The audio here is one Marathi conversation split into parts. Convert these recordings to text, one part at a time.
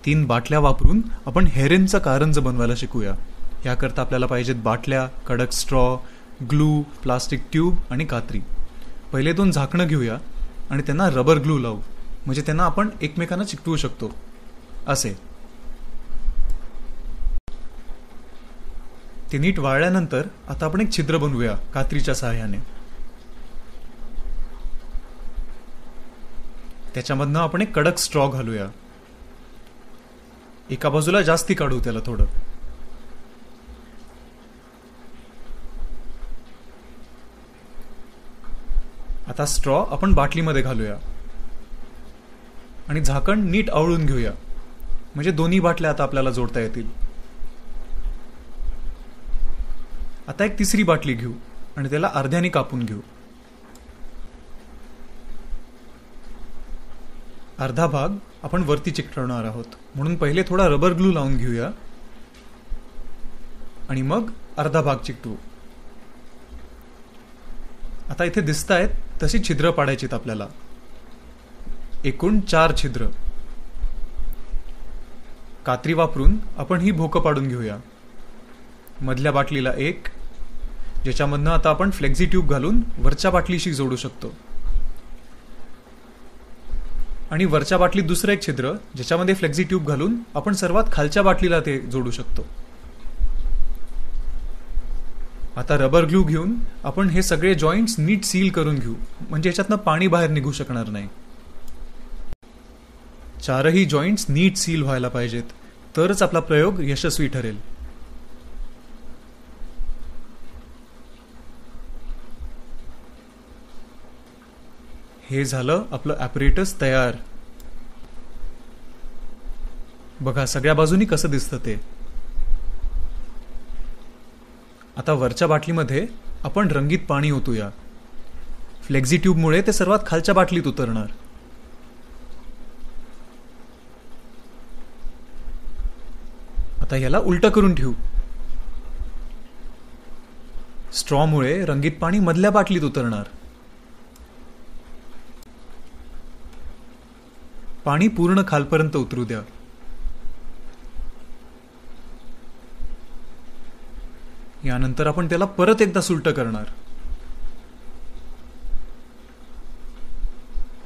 3 बाटल्या वापरून आपण हेरेनचं कारंज बनवायला शिकूया. याकरता आपल्याला पाहिजेत बाटल्या, कडक स्ट्रॉ, ग्लू, प्लास्टिक ट्यूब आणि कात्री. पहिले 2 झाकणं घेऊया आणि त्यांना रबर ग्लू लावू, म्हणजे त्यांना आपण एकमेकांना चिकटवू शकतो असे. ते नीट वाळल्यानंतर आता आपण एक छिद्र बनवूया कात्रीच्या सहाय्याने. त्याच्यामधनं आपण एक कडक स्ट्रॉ घालूया. एका बाजूला जास्ती काढू त्याला थोडं. आता स्ट्रॉ आपण बाटलीमध्ये घालूया आणि झाकण नीट आवळून घेऊया, म्हणजे दोन्ही बाटल्या आता आपल्याला जोडता येतील. आता एक तिसरी बाटली घेऊ आणि त्याला अर्ध्याने कापून घेऊ. अर्धा भाग आपण वरती चिकटवणार आहोत, म्हणून पहिले थोडा रबर ग्लू लावून घेऊया आणि मग अर्धा भाग चिकटवू. आता इथे दिसतायत तशी छिद्र पाडायचीत आपल्याला, एकूण 4 छिद्र. कात्री वापरून आपण ही भोकं पाडून घेऊया. मधल्या बाटलीला एक, ज्याच्यामधनं आता आपण फ्लेक्झी ट्यूब घालून वरच्या बाटलीशी जोडू शकतो. आणि वरच्या बाटलीत दुसरं एक छिद्र, ज्याच्यामध्ये फ्लेक्झी ट्यूब घालून आपण सर्वात खालच्या बाटलीला ते जोडू शकतो. आता रबर ग्लू घेऊन आपण हे सगळे जॉईंट्स नीट सील करून घेऊ, म्हणजे याच्यातनं पाणी बाहेर निघू शकणार नाही. 4ही जॉईंट्स नीट सील व्हायला पाहिजेत, तरच आपला प्रयोग यशस्वी ठरेल. हे झालं आपलं ॲपरेटस तयार. बघा सगळ्या बाजूनी कसं दिसतं ते. आता वरच्या बाटलीमध्ये आपण रंगीत पाणी ओतूया. फ्लेक्झी ट्यूबमुळे ते सर्वात खालच्या बाटलीत उतरणार. आता याला उलट करून ठेवू. स्ट्रॉमुळे रंगीत पाणी मधल्या बाटलीत उतरणार. पाणी पूर्ण खालपर्यंत उतरू द्या. यानंतर आपण त्याला परत एकदा सुलट करणार.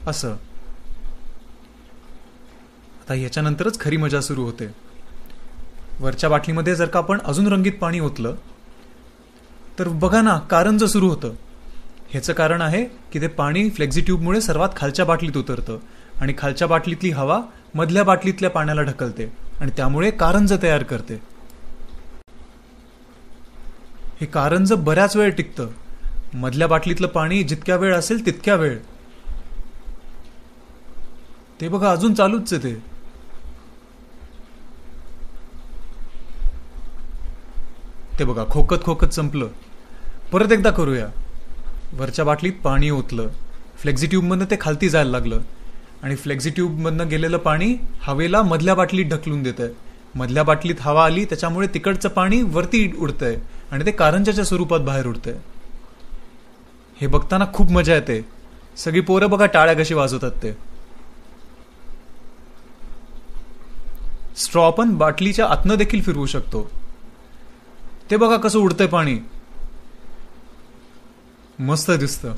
असं. आता याच्यानंतरच खरी मजा सुरू होते. वरच्या बाटलीमध्ये जर का आपण अजून रंगीत पाणी ओतलं तर बघा ना, कारंज सुरू होतं. ह्याचं कारण आहे की ते पाणी फ्लेक्झी ट्यूबमुळे सर्वात खालच्या बाटलीत उतरतं आणि खालच्या बाटलीतली हवा मधल्या बाटलीतल्या पाण्याला ढकलते आणि त्यामुळे कारंज तयार करते. हे कारंज बऱ्याच वेळ टिकतं. मधल्या बाटलीतलं पाणी जितक्या वेळ असेल तितक्या वेळ. ते बघा अजून चालूच आहे ते. ते बघा खोकत खोकत संपलं. परत एकदा करूया. वरच्या बाटलीत पाणी ओतलं, फ्लेक्झी ट्यूबमधनं ते खालती जायला लागलं आणि फ्लेक्झी ट्यूबमधनं गेलेलं पाणी हवेला मधल्या बाटलीत ढकलून देतंय. मधल्या बाटलीत हवा आली, त्याच्यामुळे तिकडचं पाणी वरती उडतंय आणि ते कारंजाच्या स्वरूपात बाहेर उडतंय. हे बघताना खूप मजा येते. सगळी पोरं बघा टाळ्या कशी वाजवतात ते. स्ट्रॉ आपण बाटलीच्या आतनं देखील फिरवू शकतो. ते बघा कसं उडतंय पाणी. मस्त दिसतं.